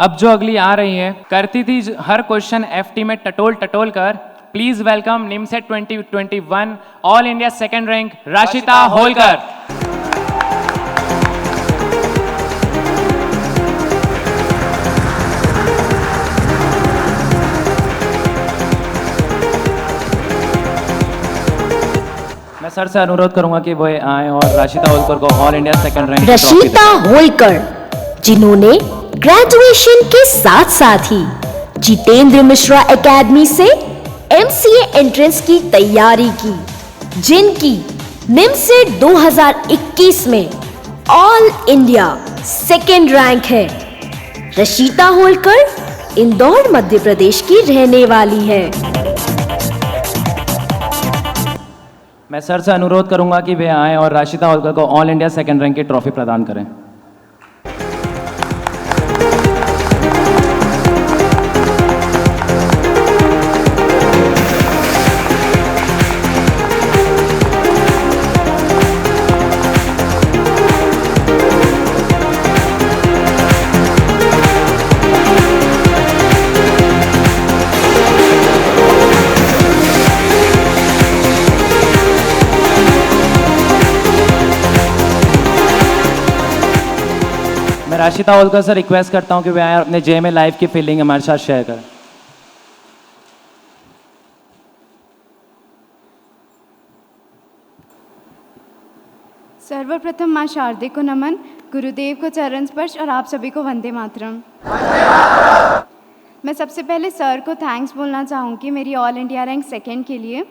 अब जो अगली आ रही है, करती थी हर क्वेश्चन एफटी में टटोल टटोल कर। Please welcome NIMCET 2021 all India second rank Rashita Holkar. मैं सर से अनुरोध करूंगा कि वो आए और राशिता होलकर को all India second rank Rashita Holkar, जिन्होंने ग्रेजुएशन के साथ साथ ही जितेंद्र मिश्रा एकेडमी से एमसीए एंट्रेंस की तैयारी की, जिनकी निमसेट 2021 में ऑल इंडिया सेकंड रैंक है। राशिता होलकर इंदौर मध्य प्रदेश की रहने वाली है। मैं सर से अनुरोध करूंगा कि वे आए और राशिता होलकर को ऑल इंडिया सेकंड रैंक की ट्रॉफी प्रदान करें। मैं राशिता होलकर से रिक्वेस्ट करता हूं कि वे आए अपने जेएमए लाइफ की फीलिंग हमारे साथ शेयर करें। सर्वप्रथम माँ शारदे को नमन, गुरुदेव को चरण स्पर्श और आप सभी को वंदे मातरम। मैं सबसे पहले सर को थैंक्स बोलना चाहूँगी मेरी ऑल इंडिया रैंक सेकंड के लिए।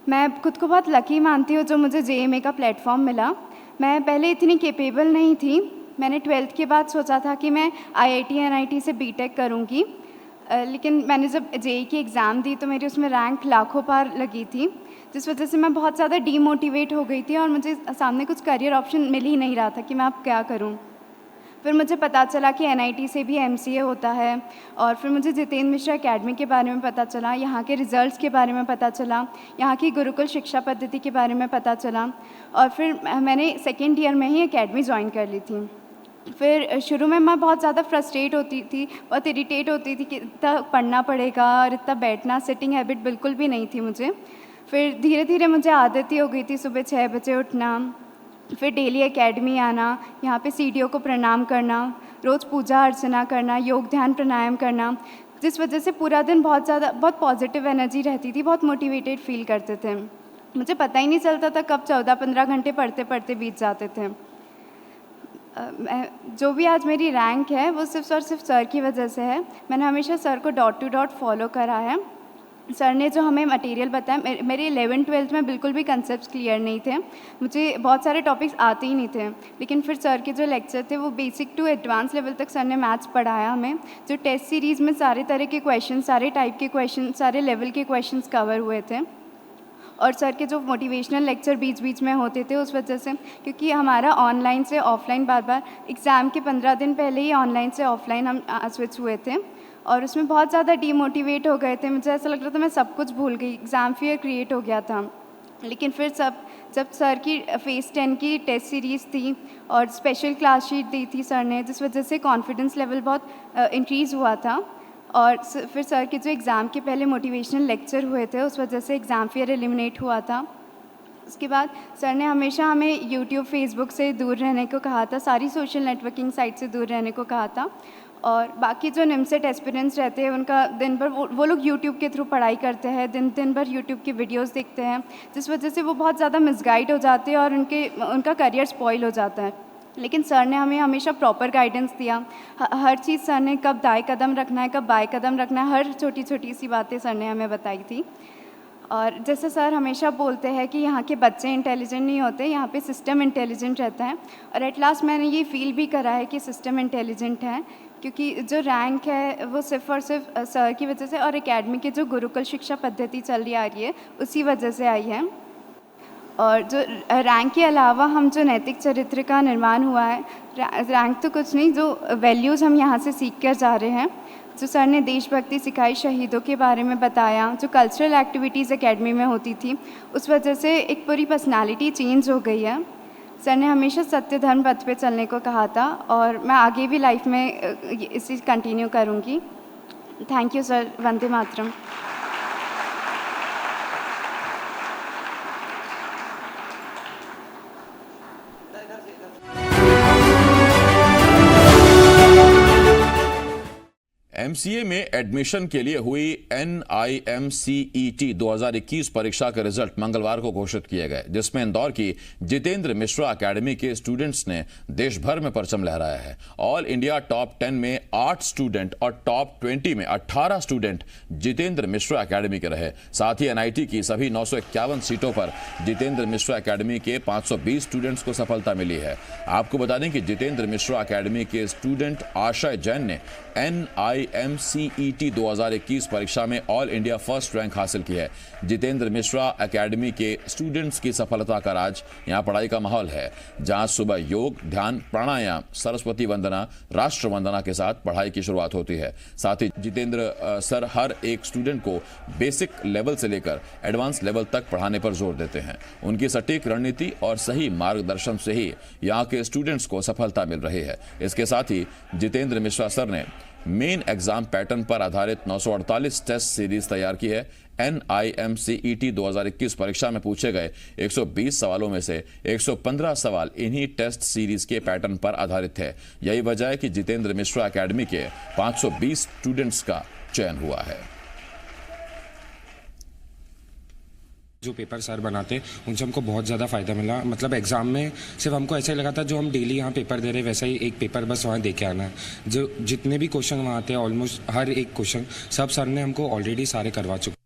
मैं खुद को बहुत लकी मानती हूँ जो मुझे जेएमए का प्लेटफॉर्म मिला। मैं पहले इतनी कैपेबल नहीं थी। मैंने 12th के बाद सोचा था कि मैं आईआईटी एनआईटी से बीटेक करूँगी, लेकिन मैंने जब जेईई की एग्ज़ाम दी तो मेरी उसमें रैंक लाखों पार लगी थी, जिस वजह से मैं बहुत ज़्यादा डीमोटिवेट हो गई थी और मुझे सामने कुछ करियर ऑप्शन मिल ही नहीं रहा था कि मैं अब क्या करूं। फिर मुझे पता चला कि एनआईटी से भी एमसीए होता है, और फिर मुझे जितेंद्र मिश्रा एकेडमी के बारे में पता चला, यहाँ के रिज़ल्ट्स के बारे में पता चला, यहाँ की गुरुकुल शिक्षा पद्धति के बारे में पता चला, और फिर मैंने सेकेंड ईयर में ही एकेडमी ज्वाइन कर ली थी। फिर शुरू में मैं बहुत ज़्यादा फ्रस्ट्रेट होती थी, बहुत इरिटेट होती थी कि इतना पढ़ना पड़ेगा और इतना बैठना, सिटिंग हैबिट बिल्कुल भी नहीं थी मुझे। फिर धीरे धीरे मुझे आदत ही हो गई थी सुबह 6 बजे उठना, फिर डेली एकेडमी आना, यहाँ पे सीडीओ को प्रणाम करना, रोज़ पूजा अर्चना करना, योग ध्यान प्राणायाम करना, जिस वजह से पूरा दिन बहुत पॉजिटिव एनर्जी रहती थी, बहुत मोटिवेटेड फील करते थे। मुझे पता ही नहीं चलता था कब 14-15 घंटे पढ़ते पढ़ते बीत जाते थे। जो भी आज मेरी रैंक है वो सिर्फ और सिर्फ सर की वजह से है। मैंने हमेशा sir co dot to dot follow करा है। सर ने जो हमें मटेरियल बताया, मेरे 11th-12th में बिल्कुल भी कंसेप्ट क्लियर नहीं थे, मुझे बहुत सारे टॉपिक्स आते ही नहीं थे, लेकिन फिर सर के जो लेक्चर थे वो बेसिक टू एडवांस लेवल तक सर ने मैथ्स पढ़ाया हमें। जो टेस्ट सीरीज़ में सारे तरह के क्वेश्चन, सारे टाइप के क्वेश्चन, सारे लेवल के क्वेश्चंस कवर हुए थे। और सर के जो मोटिवेशनल लेक्चर बीच बीच में होते थे उस वजह से, क्योंकि हमारा ऑनलाइन से ऑफलाइन बार बार एग्ज़ाम के 15 दिन पहले ही ऑनलाइन से ऑफलाइन हम स्विच हुए थे, और उसमें बहुत ज़्यादा डीमोटिवेट हो गए थे। मुझे ऐसा लग रहा था मैं सब कुछ भूल गई, एग्ज़ाम फियर क्रिएट हो गया था। लेकिन फिर जब सर की फेज़ 10 की टेस्ट सीरीज़ थी और स्पेशल क्लास शीट दी थी सर ने, जिस वजह से कॉन्फिडेंस लेवल बहुत इंक्रीज़ हुआ था, और फिर सर के जो एग्ज़ाम के पहले मोटिवेशनल लेक्चर हुए थे उस वजह से एग्ज़ाम फियर एलिमिनेट हुआ था। उसके बाद सर ने हमेशा हमें यूट्यूब, फेसबुक से दूर रहने को कहा था, सारी सोशल नेटवर्किंग साइट से दूर रहने को कहा था, और बाकी जो निमसेट एस्पिरेंट्स रहते हैं उनका दिन भर वो लोग यूट्यूब के थ्रू पढ़ाई करते हैं, दिन भर यूट्यूब की वीडियोस देखते हैं, जिस वजह से वो बहुत ज़्यादा मिसगाइड हो जाते हैं और उनका करियर स्पॉइल हो जाता है। लेकिन सर ने हमें हमेशा प्रॉपर गाइडेंस दिया। हर चीज़ सर ने, कब दाएं कदम रखना है, कब बाएं कदम रखना है, हर छोटी छोटी सी बातें सर ने हमें बताई थी। और जैसे सर हमेशा बोलते हैं कि यहाँ के बच्चे इंटेलिजेंट नहीं होते, यहाँ पे सिस्टम इंटेलिजेंट रहता है, और एट लास्ट मैंने ये फील भी करा है कि सिस्टम इंटेलिजेंट है, क्योंकि जो रैंक है वो सिर्फ और सिर्फ सर की वजह से और एकेडमी की जो गुरुकुल शिक्षा पद्धति चल रही आ रही है उसी वजह से आई है। और जो रैंक के अलावा हम जो नैतिक चरित्र का निर्माण हुआ है, रैंक तो कुछ नहीं, जो वैल्यूज़ हम यहाँ से सीख कर जा रहे हैं, जो सर ने देशभक्ति सिखाई, शहीदों के बारे में बताया, जो कल्चरल एक्टिविटीज़ एकेडमी में होती थी, उस वजह से एक पूरी पर्सनालिटी चेंज हो गई है। सर ने हमेशा सत्य धर्म पथ पे चलने को कहा था और मैं आगे भी लाइफ में इसी कंटिन्यू करूँगी। Thank you sir. Vande Mataram. MCA में एडमिशन के लिए हुई NIMCET 2021 परीक्षा के रिजल्ट मंगलवार को घोषित किए गए, जिसमें इंदौर की जितेंद्र मिश्रा एकेडमी के स्टूडेंट्स ने देश भर में परचम लहराया है। ऑल इंडिया टॉप 10 में 8 स्टूडेंट और टॉप 20 में 18 स्टूडेंट जितेंद्र मिश्रा एकेडमी के रहे। साथ ही NIT की सभी 951 सीटों पर जितेंद्र मिश्रा एकेडमी के 520 स्टूडेंट्स को सफलता मिली है। आपको बता दें कि जितेंद्र मिश्रा एकेडमी के स्टूडेंट आशय जैन ने NIMCET 2021 परीक्षा में ऑल इंडिया फर्स्ट रैंक हासिल की है। जितेंद्र मिश्रा एकेडमी के स्टूडेंट्स की सफलता का राज यहाँ पढ़ाई का माहौल है, जहाँ सुबह योग, ध्यान, प्राणायाम, सरस्वती वंदना, राष्ट्र वंदना के साथ पढ़ाई की शुरुआत होती है। साथ ही जितेंद्र सर हर एक स्टूडेंट को बेसिक लेवल से लेकर एडवांस लेवल तक पढ़ाने पर जोर देते हैं। उनकी सटीक रणनीति और सही मार्गदर्शन से ही यहाँ के स्टूडेंट्स को सफलता मिल रही है। इसके साथ ही जितेंद्र मिश्रा सर ने मेन एग्जाम पैटर्न पर आधारित 948 टेस्ट सीरीज तैयार की है। NIMCET 2021 परीक्षा में पूछे गए 120 सवालों में से 115 सवाल इन्हीं टेस्ट सीरीज के पैटर्न पर आधारित थे। यही वजह है कि जितेंद्र मिश्रा एकेडमी के 520 स्टूडेंट्स का चयन हुआ है। जो पेपर सर बनाते उनसे हमको बहुत ज़्यादा फ़ायदा मिला। मतलब एग्ज़ाम में सिर्फ हमको ऐसा ही लगा था जो हम डेली यहाँ पेपर दे रहे वैसा ही एक पेपर बस वहाँ दे के आना है। जो जितने भी क्वेश्चन वहाँ आते हैं ऑलमोस्ट हर एक क्वेश्चन सब सर ने हमको ऑलरेडी सारे करवा चुके।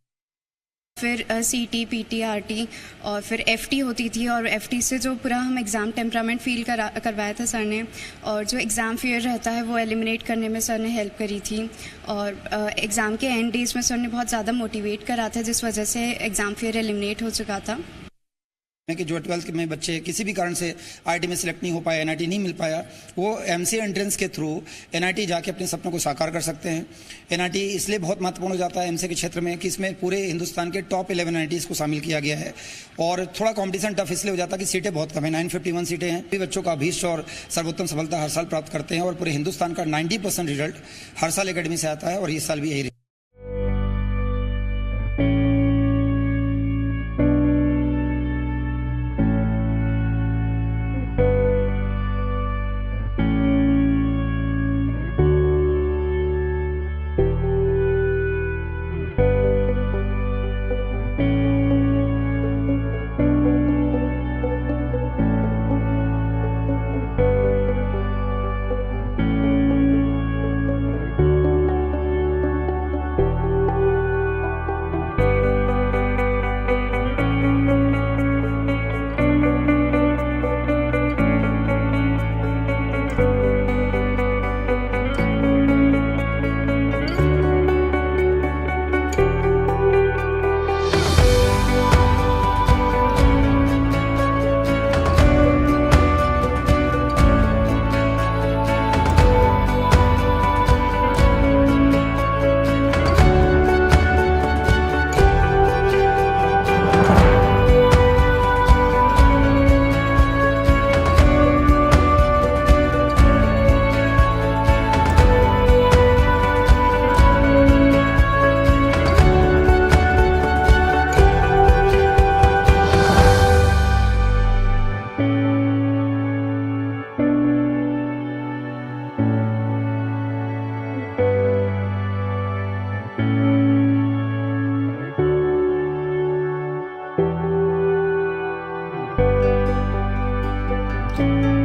फिर CT, PT, RT और फिर FT होती थी और FT से जो पूरा हम एग्ज़ाम टेम्परामेंट फील करवाया था सर ने, और जो एग्ज़ाम फेयर रहता है वो एलिमिनेट करने में सर ने हेल्प करी थी। और एग्ज़ाम के एंड डेज में सर ने बहुत ज़्यादा मोटिवेट करा था, जिस वजह से एग्ज़ाम फेयर एलिमिनेट हो चुका था। कि जो 12th में बच्चे किसी भी कारण से IIT में सिलेक्ट नहीं हो पाया, NIT नहीं मिल पाया, वो MCA एंट्रेंस के थ्रू NIT जाके अपने सपनों को साकार कर सकते हैं। NIT इसलिए बहुत महत्वपूर्ण हो जाता है MCA के क्षेत्र में कि इसमें पूरे हिंदुस्तान के टॉप 11 NITs को शामिल किया गया है। और थोड़ा कॉम्पिटिशन टफ इसलिए हो जाता है कि सीटें बहुत कम है, 951 सीटें हैं। भी बच्चों का अभीष्ट और सर्वोत्तम सफलता हर साल प्राप्त करते हैं और पूरे हिंदुस्तान का 90% रिजल्ट हर साल एकेडमी से आता है और इस साल भी यही। Thank you.